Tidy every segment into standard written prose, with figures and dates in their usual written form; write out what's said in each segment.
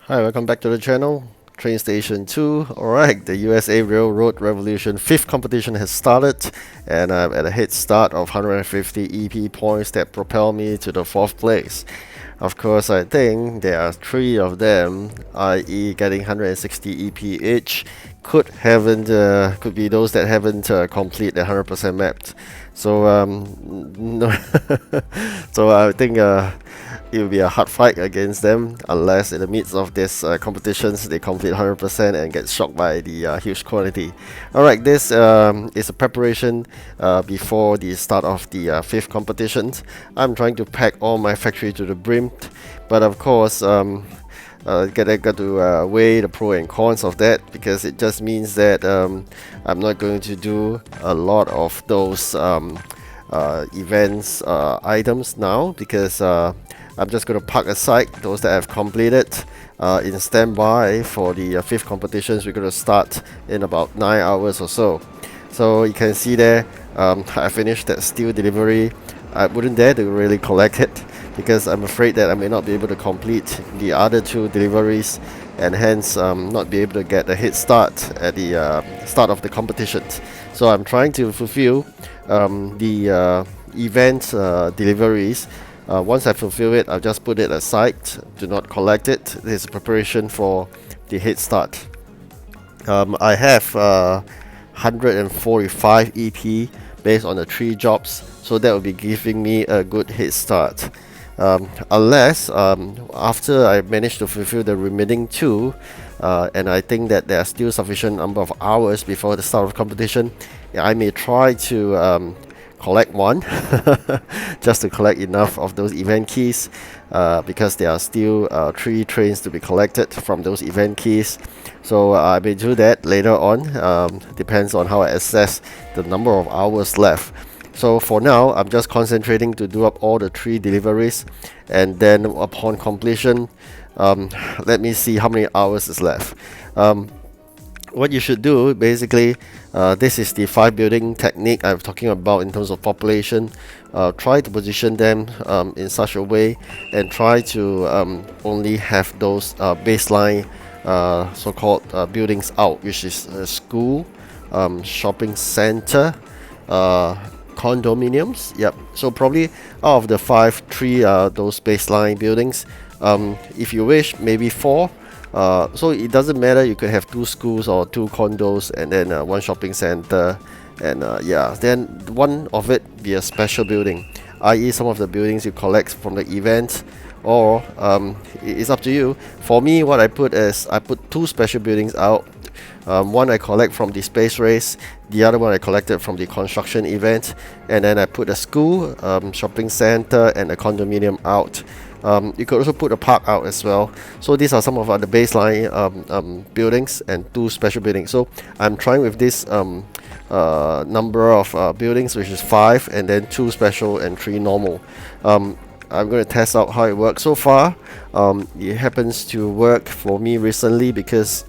Hi, welcome back to the channel. Train Station 2. Alright, the USA Railroad Revolution 5th competition has started, and I'm at a head start of 150 EP points that propel me to the 4th place. Of course, I think there are 3 of them, i.e. getting 160 EP each, could be those that haven't complete the 100% mapped. So no, so I think it will be a hard fight against them unless in the midst of this competitions they complete 100% and get shocked by the huge quantity. Alright, this is a preparation before the start of the 5th competition. I'm trying to pack all my factory to the brim, but of course I got to weigh the pros and cons of that, because it just means that I'm not going to do a lot of those events items now, because I'm just going to park aside those that I've completed in standby for the 5th competitions. We're going to start in about 9 hours or so. So you can see there, I finished that steel delivery. I wouldn't dare to really collect it, because I'm afraid that I may not be able to complete the other 2 deliveries, and hence not be able to get a head start at the start of the competition. So I'm trying to fulfill the event deliveries. Once I fulfill it, I'll just put it aside, do not collect it. This is preparation for the head start. I have 145 EP based on the 3 jobs, so that will be giving me a good head start. Unless after I manage to fulfill the remaining 2, and I think that there are still sufficient number of hours before the start of competition, I may try to collect one just to collect enough of those event keys, because there are still 3 trains to be collected from those event keys. So I may do that later on. Depends on how I assess the number of hours left. So for now, I'm just concentrating to do up all the 3 deliveries, and then upon completion, let me see how many hours is left. What you should do, basically, this is the 5 building technique I'm talking about in terms of population. Try to position them in such a way, and try to only have those baseline so-called buildings out, which is school, shopping center, condominiums. Yep. So probably out of the 5, 3 are those baseline buildings. If you wish, maybe 4. So it doesn't matter, you could have 2 schools or 2 condos, and then 1 shopping center, and yeah, then one of it be a special building, i.e. some of the buildings you collect from the event, or it's up to you. For me, what I put is I put 2 special buildings out. One I collect from the space race, the other one I collected from the construction event, and then I put a school, shopping center, and a condominium out. You could also put a park out as well. So these are some of the baseline buildings, and 2 special buildings. So I'm trying with this number of buildings, which is 5, and then 2 special and 3 normal. I'm going to test out how it works. So far, it happens to work for me recently, because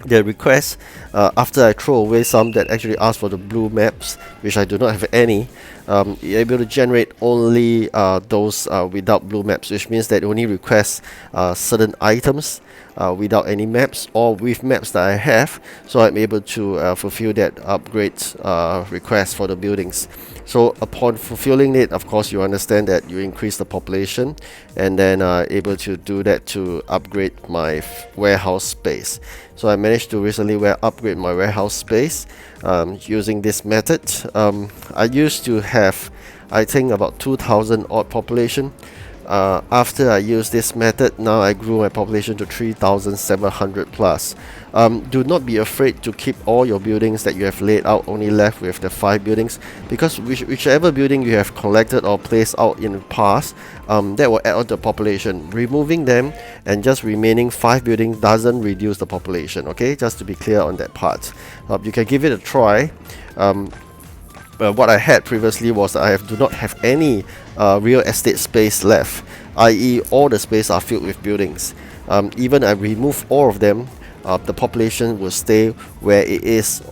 the request, after I throw away some that actually ask for the blue maps, which I do not have any, you're able to generate only those without blue maps, which means that it only requests certain items without any maps, or with maps that I have. So I'm able to fulfill that upgrade request for the buildings. So upon fulfilling it, of course, you understand that you increase the population, and then able to do that to upgrade my warehouse space. So I managed to recently upgrade my warehouse space using this method. I used to have, I think, about 2,000 odd population. After I used this method, now I grew my population to 3,700 plus. Do not be afraid to keep all your buildings that you have laid out, only left with the 5 buildings, because whichever building you have collected or placed out in the past, that will add on to the population. Removing them and just remaining 5 buildings doesn't reduce the population, okay? Just to be clear on that part. You can give it a try. What I had previously was I do not have any real estate space left, i.e. all the space are filled with buildings. Even I remove all of them, the population will stay where it is,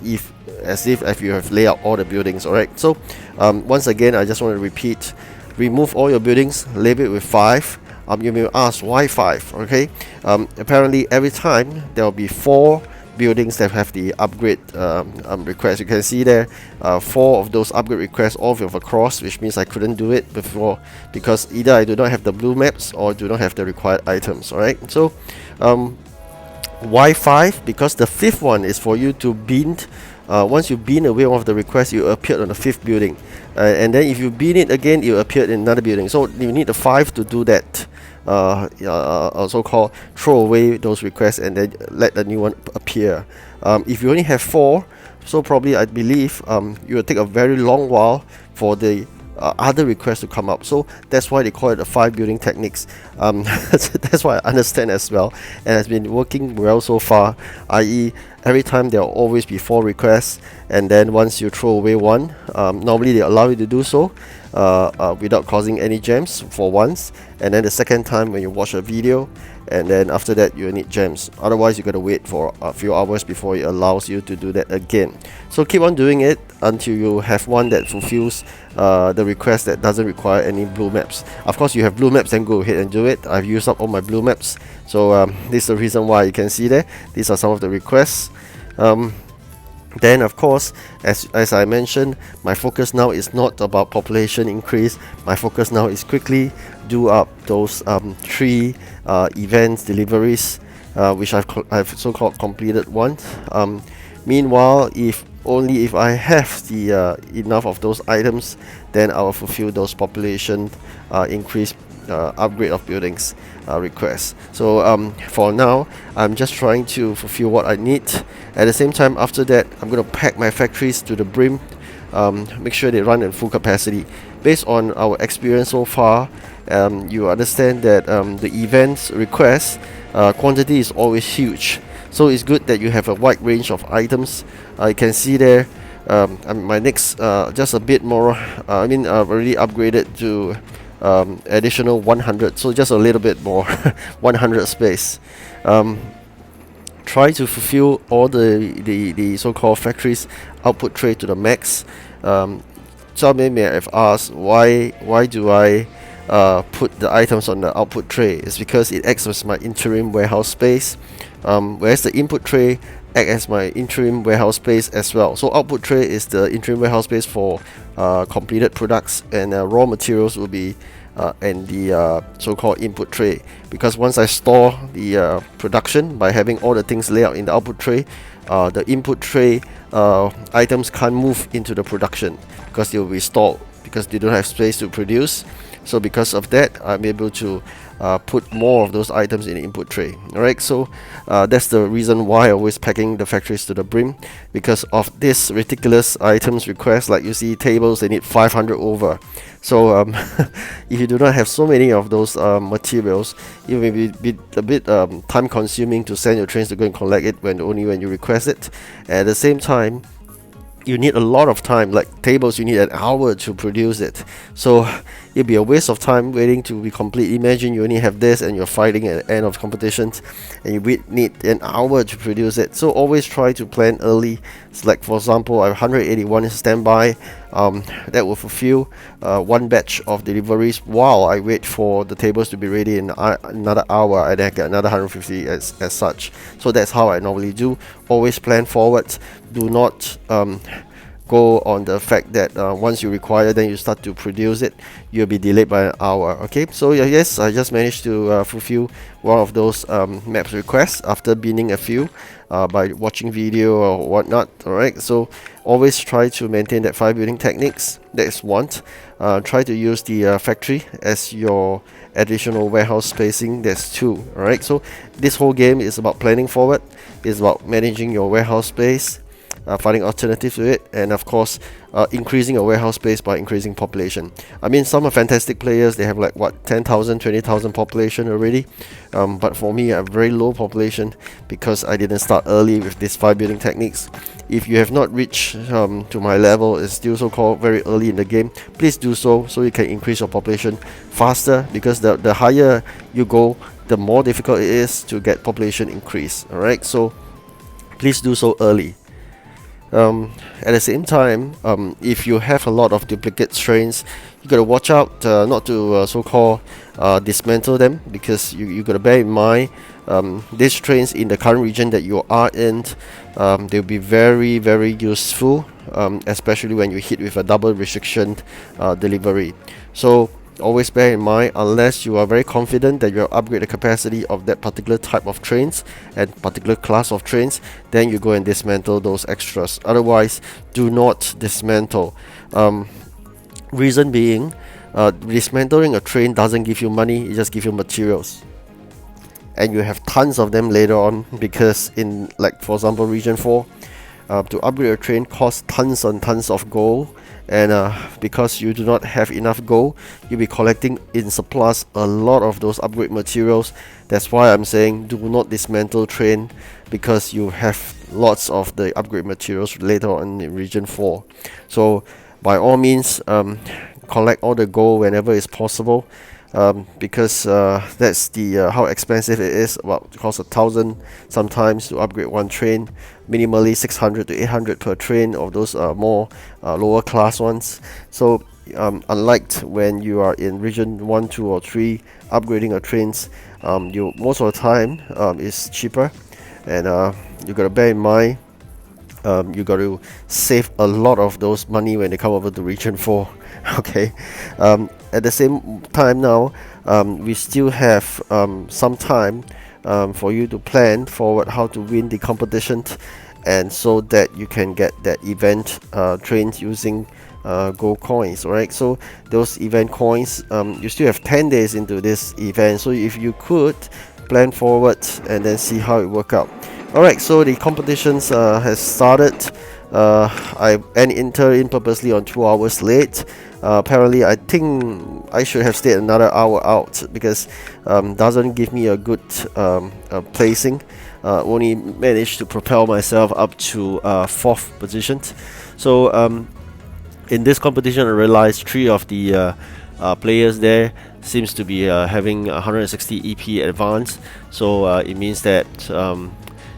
if you have laid out all the buildings. Alright, so once again, I just want to repeat: remove all your buildings, leave it with 5. You may ask why 5. Okay, apparently every time there will be 4 buildings that have the upgrade request. You can see there 4 of those upgrade requests all with a cross, which means I couldn't do it before because either I do not have the blue maps or do not have the required items. Alright, so why 5? Because the 5th one is for you to bin. Once you bin away one of the requests, you appeared on the 5th building, and then if you bin it again, you appeared in another building. So you need the 5 to do that. Also called throw away those requests and then let the new one appear. If you only have 4, so probably I believe it will take a very long while for the other requests to come up. So that's why they call it the 5 building techniques. That's why I understand as well, and it's been working well so far, i.e. every time there will always be 4 requests, and then once you throw away one, normally they allow you to do so without causing any jams for once, and then the second time when you watch a video, and then after that you need gems. Otherwise you gotta wait for a few hours before it allows you to do that again. So keep on doing it until you have one that fulfills the request that doesn't require any blue maps. Of course, you have blue maps, then go ahead and do it. I've used up all my blue maps, so this is the reason why. You can see there, these are some of the requests. Then of course, as I mentioned, my focus now is not about population increase. My focus now is quickly do up those 3 events deliveries, which I've so-called completed once. Meanwhile, if I have the enough of those items, then I will fulfill those population increase upgrade of buildings requests. So for now, I'm just trying to fulfill what I need. At the same time, after that, I'm going to pack my factories to the brim, make sure they run at full capacity. Based on our experience so far, you understand that the events request quantity is always huge. So it's good that you have a wide range of items. You can see there, my next just a bit more. I've already upgraded to additional 100, so just a little bit more, 100 space. Try to fulfill all the so-called factories output tray to the max. Some may have asked why do I put the items on the output tray. It's because it acts as my interim warehouse space, whereas the input tray act as my interim warehouse space as well. So output tray is the interim warehouse space for completed products, and raw materials will be and the so-called input tray, because once I store the production by having all the things laid out in the output tray, the input tray items can't move into the production because they will be stalled because they don't have space to produce. So because of that, I'm able to put more of those items in the input tray. Alright, so that's the reason why I'm always packing the factories to the brim, because of this ridiculous items request. Like you see, tables, they need 500 over. So if you do not have so many of those materials, it may be a bit time consuming to send your trains to go and collect it only when you request it. At the same time, you need a lot of time. Like tables, you need an hour to produce it, so it'll be a waste of time waiting to be complete. Imagine you only have this and you're fighting at the end of competitions and you need an hour to produce it. So always try to plan early. It's like, for example, I have 181 standby. That will fulfill one batch of deliveries while I wait for the tables to be ready in another hour, and then I get another 150 as such. So that's how I normally do. Always plan forward. Do not go on the fact that once you require, then you start to produce it, you'll be delayed by an hour. Okay, so yes, I just managed to fulfill one of those maps requests after binning a few by watching video or whatnot. Alright, so always try to maintain that 5 building techniques. That's one. Try to use the factory as your additional warehouse spacing. That's 2. Alright, so this whole game is about planning forward. It's about managing your warehouse space, finding alternatives to it, and of course increasing your warehouse space by increasing population. I mean, some are fantastic players, they have like what, 10,000, 20,000 population already, but for me I have very low population because I didn't start early with these 5 building techniques. If you have not reached to my level, it's still so-called very early in the game, please do so you can increase your population faster, because the higher you go, the more difficult it is to get population increase. Alright, so please do so early. At the same time, if you have a lot of duplicate trains, you gotta watch out not to so-called dismantle them, because you gotta bear in mind these trains in the current region that you are in, they'll be very very useful, especially when you hit with a double restriction delivery. So always bear in mind, unless you are very confident that you'll upgrade the capacity of that particular type of trains and particular class of trains, then you go and dismantle those extras. Otherwise, do not dismantle. Reason being, dismantling a train doesn't give you money, it just gives you materials, and you have tons of them later on, because in, like for example, region 4, to upgrade a train costs tons and tons of gold, and because you do not have enough gold, you'll be collecting in surplus a lot of those upgrade materials. That's why I'm saying do not dismantle train, because you have lots of the upgrade materials later on in region 4. So by all means, collect all the gold whenever it's possible, because that's the how expensive it is. About it costs 1,000 sometimes to upgrade one train, minimally 600 to 800 per train of those more lower class ones. So unlike when you are in region 1, 2 or 3, upgrading a trains, you most of the time is cheaper, and you gotta bear in mind, you got to save a lot of those money when they come over to region 4. Okay, at the same time now, we still have some time for you to plan forward how to win the competition, and so that you can get that event trains using gold coins. Alright, so those event coins, you still have 10 days into this event, so if you could plan forward and then see how it work out. Alright, so the competitions has started. I enter in purposely on 2 hours late. Apparently, I think I should have stayed another hour out, because doesn't give me a good placing. Only managed to propel myself up to 4th position. So in this competition, I realized 3 of the players there seems to be having 160 EP advance. So it means that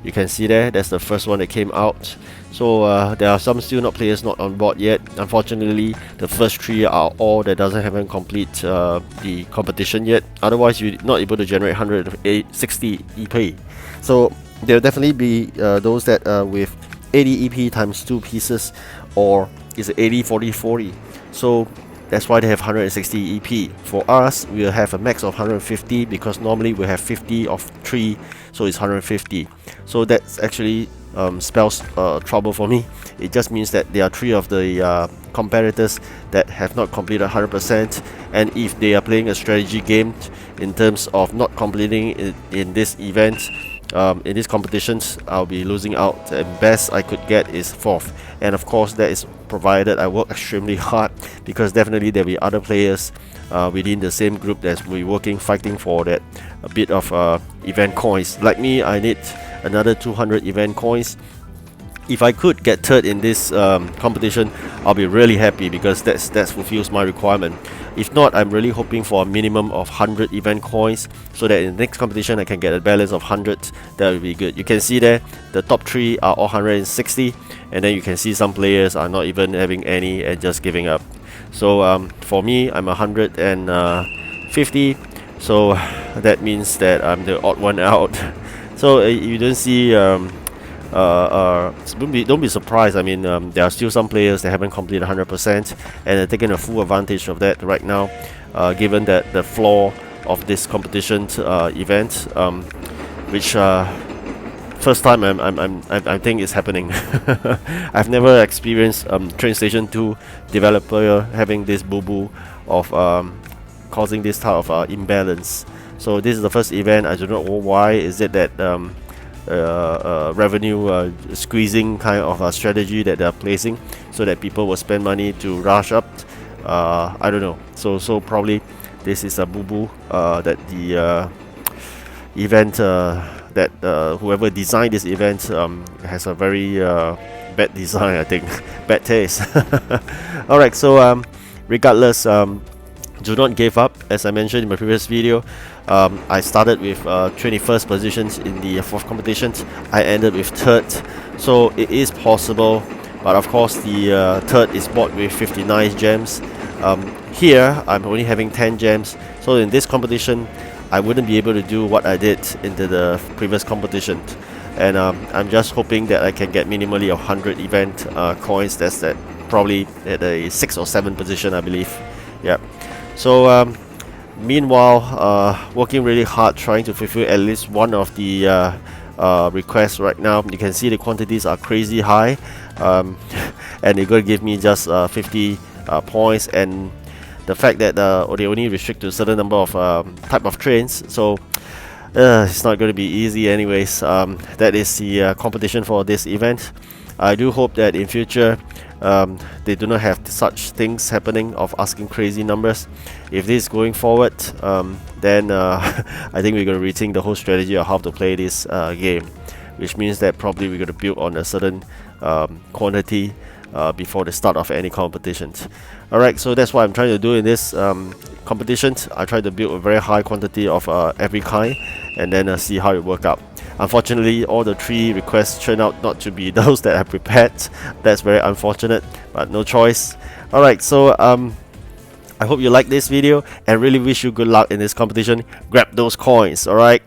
you can see that's the first one that came out. So there are some still not players not on board yet. Unfortunately, the first 3 are all that haven't complete the competition yet. Otherwise, you're not able to generate 160 EP. So there'll definitely be those that with 80 EP times 2 pieces, or is 80 40 40. So that's why they have 160 EP. For us, we'll have a max of 150, because normally we have 50 of 3, so it's 150. So that's actually spells trouble for me. It just means that there are 3 of the competitors that have not completed 100%, and if they are playing a strategy game in terms of not completing it in this event, in these competitions, I'll be losing out, and best I could get is 4th. And of course, that is provided I work extremely hard, because definitely there'll be other players within the same group that's we working, fighting for that a bit of event coins. Like me, I need another 200 event coins. If I could get 3rd in this competition, I'll be really happy, because that fulfills my requirement. If not, I'm really hoping for a minimum of 100 event coins, so that in the next competition I can get a balance of 100. That would be good. You can see there the top 3 are all 160, and then you can see some players are not even having any and just giving up. So for me, I'm 150, so that means that I'm the odd one out. So you don't see don't be surprised. I mean, there are still some players that haven't completed 100%, and they're taking a full advantage of that right now, given that the flaw of this competition event, which first time I think is happening. I've never experienced Train Station 2 developer having this boo-boo of causing this type of imbalance. So this is the first event. I do not know why. Is it that revenue squeezing kind of strategy that they're placing, so that people will spend money to rush up? I don't know. So probably this is a boo-boo that the event that whoever designed this event has a very bad design, I think. Bad taste. Alright, so regardless, do not give up. As I mentioned in my previous video, I started with 21st positions in the 4th competition. I ended with 3rd, so it is possible but of course the third is bought with 59 gems. Here I'm only having 10 gems, so in this competition I wouldn't be able to do what I did into the previous competition, and I'm just hoping that I can get minimally 100 event coins. That's that probably at a 6 or 7 position, I believe. Yeah. So meanwhile, working really hard trying to fulfill at least one of the requests right now. You can see the quantities are crazy high, and they're going to give me just 50 points, and the fact that they only restrict to a certain number of type of trains, so it's not going to be easy anyways. That is the competition for this event. I do hope that in future they do not have such things happening of asking crazy numbers. If this is going forward, then I think we're going to rethink the whole strategy of how to play this game, which means that probably we're going to build on a certain quantity before the start of any competitions. Alright, so that's what I'm trying to do in this competitions. I try to build a very high quantity of every kind, and then see how it works out. Unfortunately, all the 3 requests turned out not to be those that I prepared. That's very unfortunate, but no choice. Alright, so I hope you like this video and really wish you good luck in this competition. Grab those coins, alright?